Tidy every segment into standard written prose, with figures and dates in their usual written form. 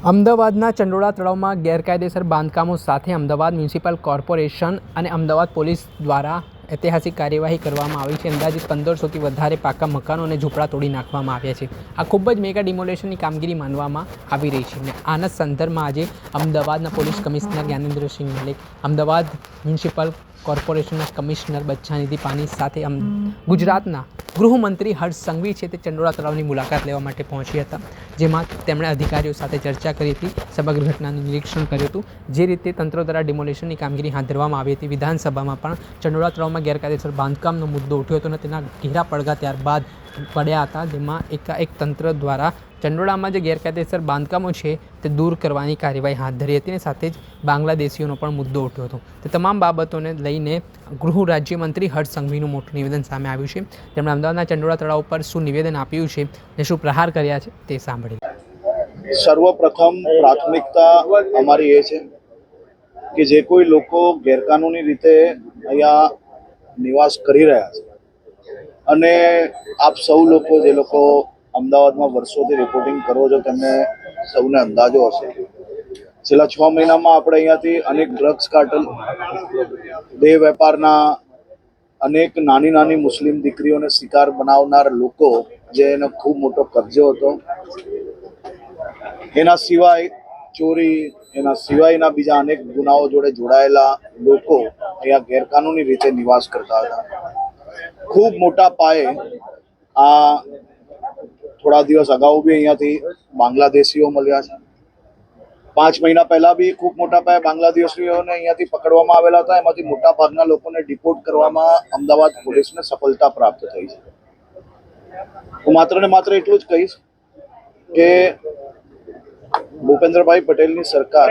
અમદાવાદના ચંડોળા તળાવમાં ગેરકાયદેસર બાંધકામો સાથે અમદાવાદ મ્યુનિસિપલ કોર્પોરેશન અને અમદાવાદ પોલીસ દ્વારા ઐતિહાસિક કાર્યવાહી કરવામાં આવી છે। અંદાજિત 1500થી વધારે પાકા મકાનો અને ઝૂંપડા તોડી નાખવામાં આવ્યા છે। આ ખૂબ જ મેગા ડિમોલેશનની કામગીરી માનવામાં આવી રહી છે અને આના સંદર્ભમાં આજે અમદાવાદના police commissioner Gyanendrasinh Malik, Ahmedabad municipal કોર્પોરેશનના કમિશનર બચ્છાનિધિ પાની સાથે ગુજરાતના ગૃહમંત્રી હર્ષ સંઘવી છે તે ચંડોળા તળાવની મુલાકાત લેવા માટે પહોંચ્યા હતા, જેમાં તેમણે અધિકારીઓ સાથે ચર્ચા કરી હતી, સમગ્ર ઘટનાનું નિરીક્ષણ કર્યું હતું। જે રીતે તંત્ર દ્વારા ડિમોલેશનની કામગીરી હાથ ધરવામાં આવી હતી, વિધાનસભામાં પણ ચંડોળા તળાવમાં ગેરકાયદેસર બાંધકામનો મુદ્દો ઉઠ્યો હતો અને તેના ઘેરા પડઘા ત્યારબાદ પડ્યા હતા, જેમાં એકાએક તંત્ર દ્વારા ચંડોળામાં જે ગેરકાયદેસર બાંધકામો છે તે દૂર કરવાની કાર્યવાહી હાથ ધરી હતી અને સાથે જ બાંગ્લાદેશીઓનો પણ મુદ્દો ઉઠ્યો હતો। તે તમામ બાબતોને લઈને ગૃહ રાજ્યમંત્રી હર્ષ સંઘવીનું મોટું નિવેદન સામે આવ્યું છે। તેમણે અમદાવાદના ચંડોળા તળાવ પર શું નિવેદન આપ્યું છે અને શું પ્રહાર કર્યા છે તે સાંભળીએ। સર્વપ્રથમ પ્રાથમિકતા અમારી એ છે કે જે કોઈ લોકો ગેરકાનૂની રીતે અહીંયા નિવાસ કરી રહ્યા છે અને આપ સૌ લોકો જે લોકો અમદાવાદમાં વર્ષોથી રિપોર્ટિંગ કરો છો તેમને સૌને અંદાજો હશે, છેલ્લા 6 મહિનામાં આપણે અહીંયાથી અનેક ડ્રગ્સ કાર્ટલ, દેહ વેપારના, અનેક નાની નાની મુસ્લિમ દીકરીઓને શિકાર બનાવનાર લોકો જેનો ખૂબ મોટો કબજો હતો, એના સિવાય ચોરી, એના સિવાયના બીજા અનેક ગુનાઓ જોડે જોડાયેલા લોકો અહીંયા ગેરકાનૂની રીતે નિવાસ કરતા હતા। ખૂબ મોટા પાયે આ થોડા દિવસ અગાઉ બી અહીંયાથી બાંગ્લાદેશીઓ મળ્યા છે। 5 મહિના પહેલા બી ખૂબ મોટા પાયે બાંગ્લાદેશીઓને અહીંયાથી પકડવામાં આવેલા હતા। એમાંથી મોટા ભાગના લોકોને ડિપોર્ટ કરવામાં અમદાવાદ પોલીસને સફળતા પ્રાપ્ત થઈ છે। હું માત્ર ને માત્ર એટલું જ કહીશ કે ભૂપેન્દ્રભાઈ પટેલની સરકાર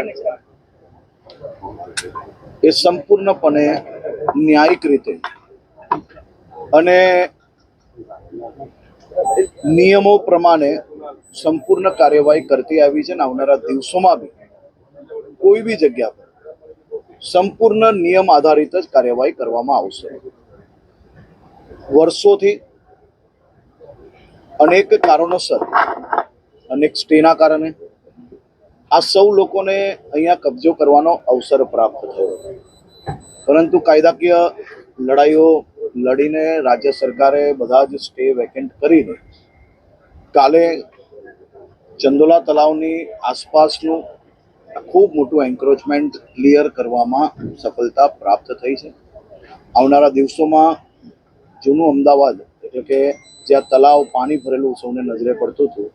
એ સંપૂર્ણપણે ન્યાયિક રીતે અને નિયમો પ્રમાણે સંપૂર્ણ કાર્યવાહી કરતી આવી છે અને આવનારા દિવસોમાં બી કોઈ બી જગ્યા પર સંપૂર્ણ નિયમ આધારિત જ કાર્યવાહી કરવામાં આવશે। વર્ષોથી અનેક કારણોસર, અનેક સ્ટેના કારણે આ સૌ લોકોને અહીંયા કબજો કરવાનો અવસર પ્રાપ્ત થયો, પરંતુ કાયદાકીય લડાઈઓ લડીને રાજ્ય સરકારે બધા જ સ્ટે વેકેન્ટ કરીને કાલે ચંડોળા તળાવની આસપાસનું ખૂબ મોટું એન્ક્રોચમેન્ટ ક્લિયર કરવામાં સફળતા પ્રાપ્ત થઈ છે। આવનારા દિવસોમાં જૂનું અમદાવાદ એટલે કે જ્યાં તળાવ પાણી ભરેલું સૌને નજરે પડતું હતું,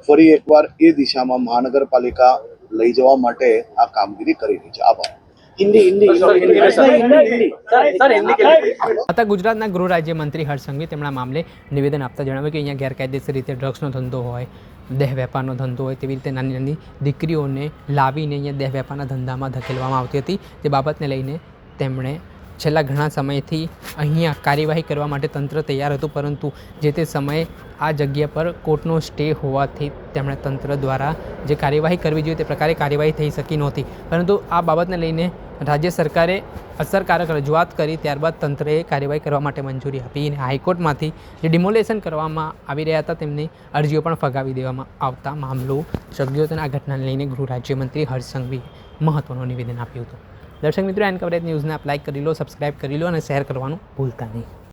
ફરી એકવાર એ દિશામાં મહાનગરપાલિકા લઈ જવા માટે આ કામગીરી કરી રહી છે। આભાર। ગુજરાતના ગૃહ રાજ્યમંત્રી હર્ષ સંઘવી તેમણે આ મામલે નિવેદન આપતા જણાવ્યું કે અહીંયા ગેરકાયદેસર રીતે ડ્રગ્સનો ધંધો હોય, દેહ વેપારનો ધંધો હોય, તેવી રીતે નાની નાની દીકરીઓને લાવીને અહીંયા દેહ વેપારના ધંધામાં ધકેલવામાં આવતી હતી। તે બાબતને લઈને તેમણે છેલ્લા ઘણા સમયથી અહીંયા કાર્યવાહી કરવા માટે તંત્ર તૈયાર હતું, પરંતુ જે તે સમયે આ જગ્યા પર કોર્ટનો સ્ટે હોવાથી તેમણે તંત્ર દ્વારા જે કાર્યવાહી કરવી જોઈએ તે પ્રકારે કાર્યવાહી થઈ શકી નહોતી, પરંતુ આ બાબતને લઈને રાજ્ય સરકારે અસરકારક રજૂઆત કરી, ત્યારબાદ તંત્રએ કાર્યવાહી કરવા માટે મંજૂરી આપી અને હાઈકોર્ટમાંથી જે ડિમોલેશન કરવામાં આવી રહ્યા હતા તેમની અરજીઓ પણ ફગાવી દેવામાં આવતા મામલો સર્જાયો હતો અને આ ઘટનાને લઈને ગૃહ રાજ્યમંત્રી હર્ષ સંઘવીએ મહત્વનું નિવેદન આપ્યું હતું। દર્શક મિત્રો, એન કવરેજ ન્યૂઝને આપ લાઈક કરી લો, સબસ્ક્રાઇબ કરી લો અને શેર કરવાનું ભૂલતા નહીં।